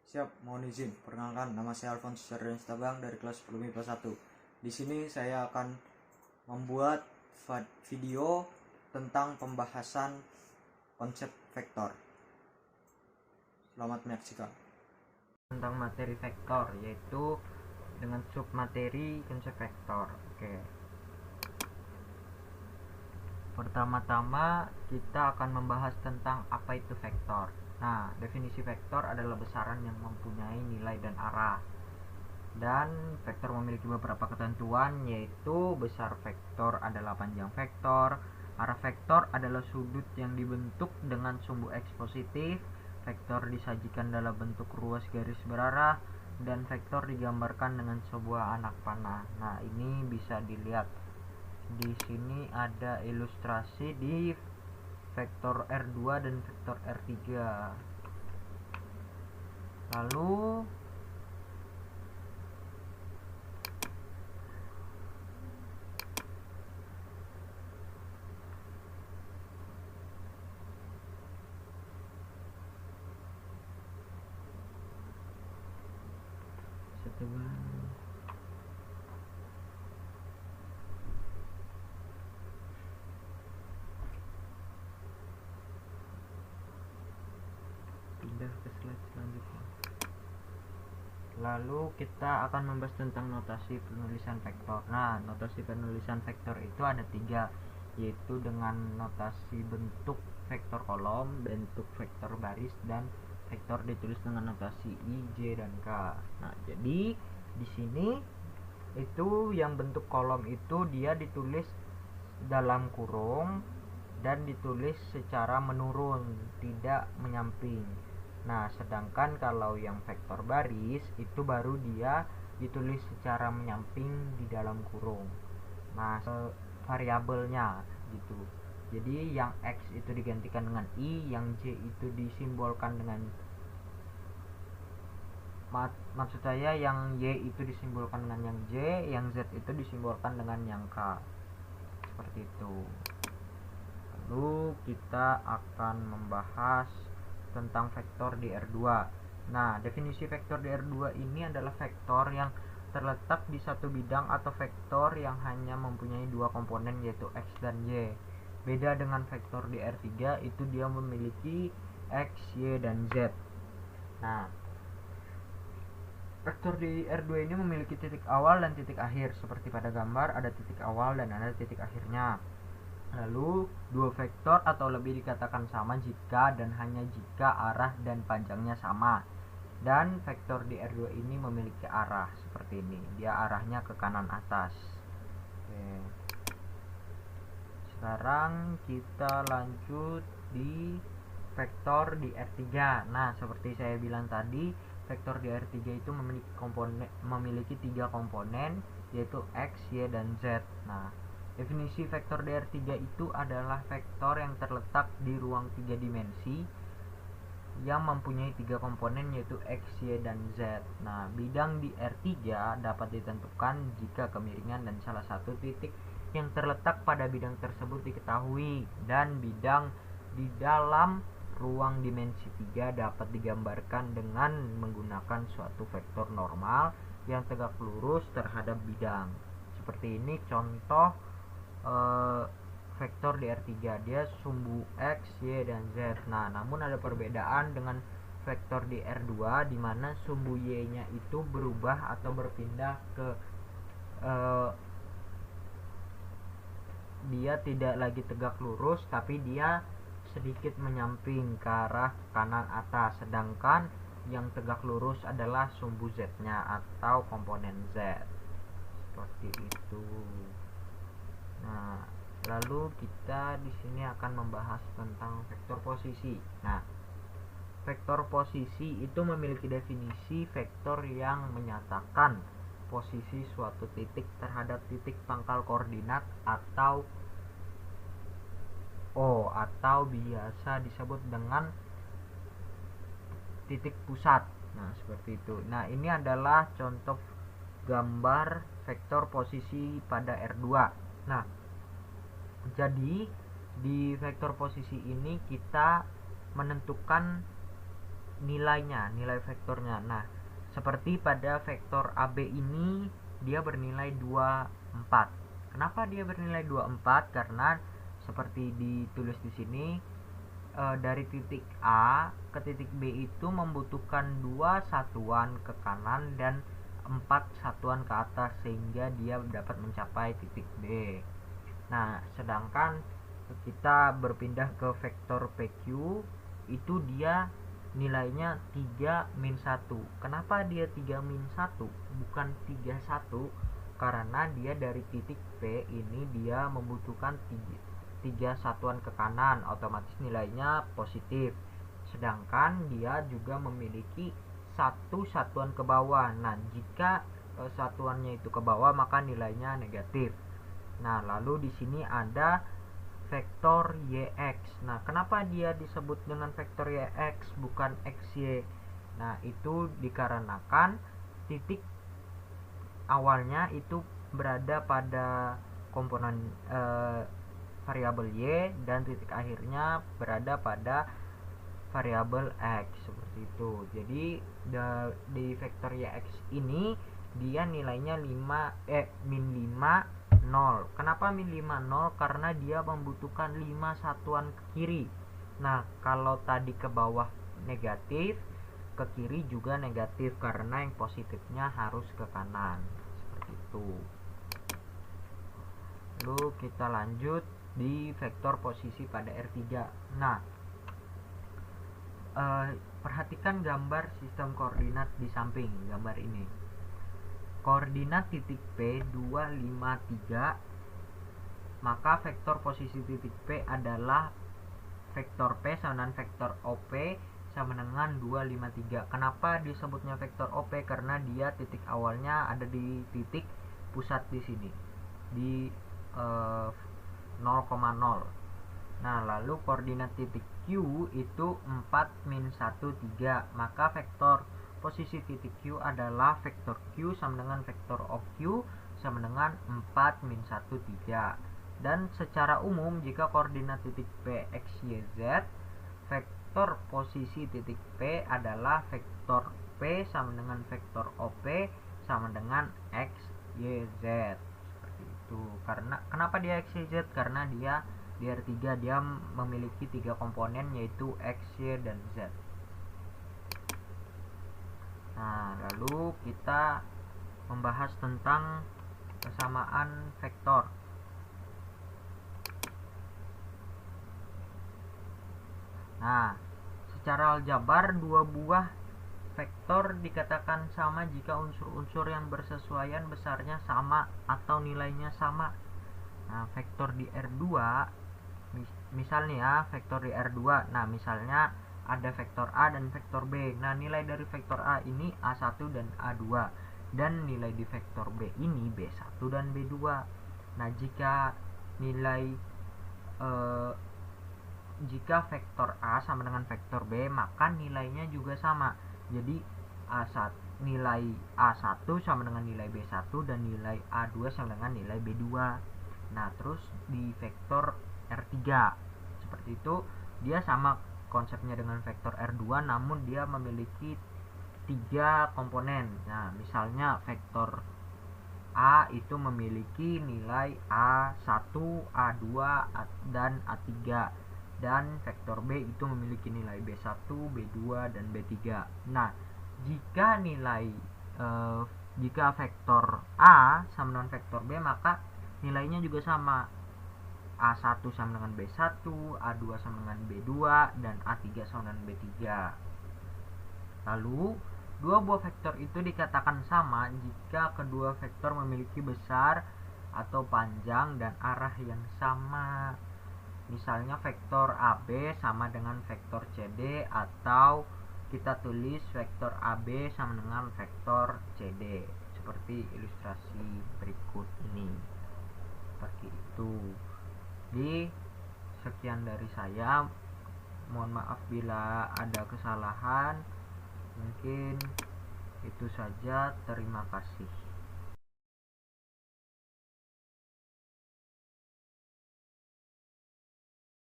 Siap, mohon izin. Perkenalkan, nama saya Alphonse Sardan Stabang dari kelas 10 MIPA 1. Di sini saya akan membuat video tentang pembahasan konsep vektor. Selamat menyaksikan. Tentang materi vektor, yaitu dengan submateri konsep vektor. Oke. Pertama-tama kita akan membahas tentang apa itu vektor. Nah, definisi vektor adalah besaran yang mempunyai nilai dan arah. Dan vektor memiliki beberapa ketentuan, yaitu besar vektor adalah panjang vektor, arah vektor adalah sudut yang dibentuk dengan sumbu X positif, vektor disajikan dalam bentuk ruas garis berarah, dan vektor digambarkan dengan sebuah anak panah. Nah, ini bisa dilihat di sini ada ilustrasi di vektor R2 dan vektor R3. Lalu pindah ke slide selanjutnya. Lalu kita akan membahas tentang notasi penulisan vektor. Nah, notasi penulisan vektor itu ada 3, yaitu dengan notasi bentuk vektor kolom, bentuk vektor baris, dan vektor ditulis dengan notasi I, J, dan K. Nah, jadi di sini itu yang bentuk kolom itu dia ditulis dalam kurung dan ditulis secara menurun, tidak menyamping. Nah, sedangkan kalau yang vektor baris itu baru dia ditulis secara menyamping di dalam kurung. Nah, variabelnya gitu. Jadi yang X itu digantikan dengan I, yang J itu disimbolkan dengan maksud saya yang Y itu disimbolkan dengan yang J, yang Z itu disimbolkan dengan yang K. Seperti itu. Lalu kita akan membahas tentang vektor di R2. Nah, definisi vektor di R2 ini adalah vektor yang terletak di satu bidang atau vektor yang hanya mempunyai 2 komponen, yaitu X dan Y. Beda dengan vektor di R3, itu dia memiliki X, Y, dan Z. Nah, vektor di R2 ini memiliki titik awal dan titik akhir. Seperti pada gambar, ada titik awal dan ada titik akhirnya. Lalu, dua vektor atau lebih dikatakan sama jika dan hanya jika arah dan panjangnya sama. Dan vektor di R2 ini memiliki arah seperti ini. Dia arahnya ke kanan atas. Oke. Sekarang kita lanjut di vektor di R3. Nah, seperti saya bilang tadi, vektor di R3 itu memiliki 3 komponen, yaitu X, Y, dan Z. Nah, definisi vektor di R3 itu adalah vektor yang terletak di ruang 3 dimensi yang mempunyai 3 komponen, yaitu X, Y, dan Z. Nah, bidang di R3 dapat ditentukan jika kemiringan dan salah satu titik yang terletak pada bidang tersebut diketahui, dan bidang di dalam ruang dimensi 3 dapat digambarkan dengan menggunakan suatu vektor normal yang tegak lurus terhadap bidang. Seperti ini contoh vektor di R3, dia sumbu X, Y, dan Z. Nah, namun ada perbedaan dengan vektor di R2 di mana sumbu Y-nya itu berubah atau berpindah ke dia tidak lagi tegak lurus, tapi dia sedikit menyamping ke arah kanan atas, sedangkan yang tegak lurus adalah sumbu Z-nya atau komponen Z. Seperti itu. Nah, lalu kita di sini akan membahas tentang vektor posisi. Nah, vektor posisi itu memiliki definisi vektor yang menyatakan posisi suatu titik terhadap titik pangkal koordinat atau O, atau biasa disebut dengan titik pusat. Nah, seperti itu. Nah, ini adalah contoh gambar vektor posisi pada R2. Nah, jadi di vektor posisi ini kita menentukan nilai vektornya. Nah, seperti pada vektor AB ini dia bernilai 24. Kenapa dia bernilai 24? Karena seperti ditulis di sini, dari titik A ke titik B itu membutuhkan 2 satuan ke kanan dan 4 satuan ke atas sehingga dia dapat mencapai titik B. Nah, sedangkan kita berpindah ke vektor PQ, itu dia nilainya 3-1. Kenapa dia 3-1 bukan 31? Karena dia dari titik P ini dia membutuhkan 3 satuan ke kanan, otomatis nilainya positif. Sedangkan dia juga memiliki 1 satuan ke bawah. Nah, jika satuannya itu ke bawah maka nilainya negatif. Nah, lalu di sini ada vektor YX. Nah, kenapa dia disebut dengan vektor YX bukan XY? Nah, itu dikarenakan titik awalnya itu berada pada komponen variabel Y dan titik akhirnya berada pada variabel X, seperti itu. Jadi di vektor YX ini dia nilainya min 5 0. Kenapa min 5 0? Karena dia membutuhkan 5 satuan ke kiri. Nah, kalau tadi ke bawah negatif, ke kiri juga negatif karena yang positifnya harus ke kanan, seperti itu. Lalu kita lanjut di vektor posisi pada R3. Nah, perhatikan gambar sistem koordinat di samping gambar ini. Koordinat titik P 2, 5, 3, maka vektor posisi titik P adalah vektor P sama dengan vektor OP sama dengan 2, 5, 3. Kenapa disebutnya vektor OP? Karena dia titik awalnya ada di titik pusat di sini, di 0,0. Nah, lalu koordinat titik Q itu 4-1, 3, maka vektor posisi titik Q adalah vektor Q sama dengan vektor OQ sama dengan 4-1, 3. Dan secara umum jika koordinat titik P X, Y, Z, vektor posisi titik P adalah vektor P sama dengan vektor OP sama dengan X, Y, Z. Seperti itu. Karena kenapa dia X, Y, Z? Karena dia di R3 dia memiliki 3 komponen yaitu X, Y, dan Z. Nah, lalu kita membahas tentang kesamaan vektor. Nah, secara aljabar dua buah vektor dikatakan sama jika unsur-unsur yang bersesuaian besarnya sama atau nilainya sama. Nah, vektor di R2 misalnya ya, vektor di R2. Nah, misalnya ada vektor A dan vektor B. Nah, nilai dari vektor A ini A1 dan A2 dan nilai di vektor B ini B1 dan B2. Nah, jika vektor A sama dengan vektor B, maka nilainya juga sama. Jadi nilai A1 sama dengan nilai B1 dan nilai A2 sama dengan nilai B2. Nah, terus di vektor R3 seperti itu, dia sama konsepnya dengan vektor R2, namun dia memiliki 3 komponen. Nah, misalnya vektor A itu memiliki nilai A1, A2, dan A3, dan vektor B itu memiliki nilai B1, B2, dan B3. Nah, jika vektor A sama dengan vektor B, maka nilainya juga sama. A1 sama dengan B1, A2 sama dengan B2, dan A3 sama dengan B3. Lalu, dua buah vektor itu dikatakan sama jika kedua vektor memiliki besar atau panjang dan arah yang sama. Misalnya vektor AB sama dengan vektor CD, atau kita tulis vektor AB sama dengan vektor CD seperti ilustrasi berikut ini. Seperti itu. Jadi sekian dari saya, mohon maaf bila ada kesalahan. Mungkin itu saja, terima kasih.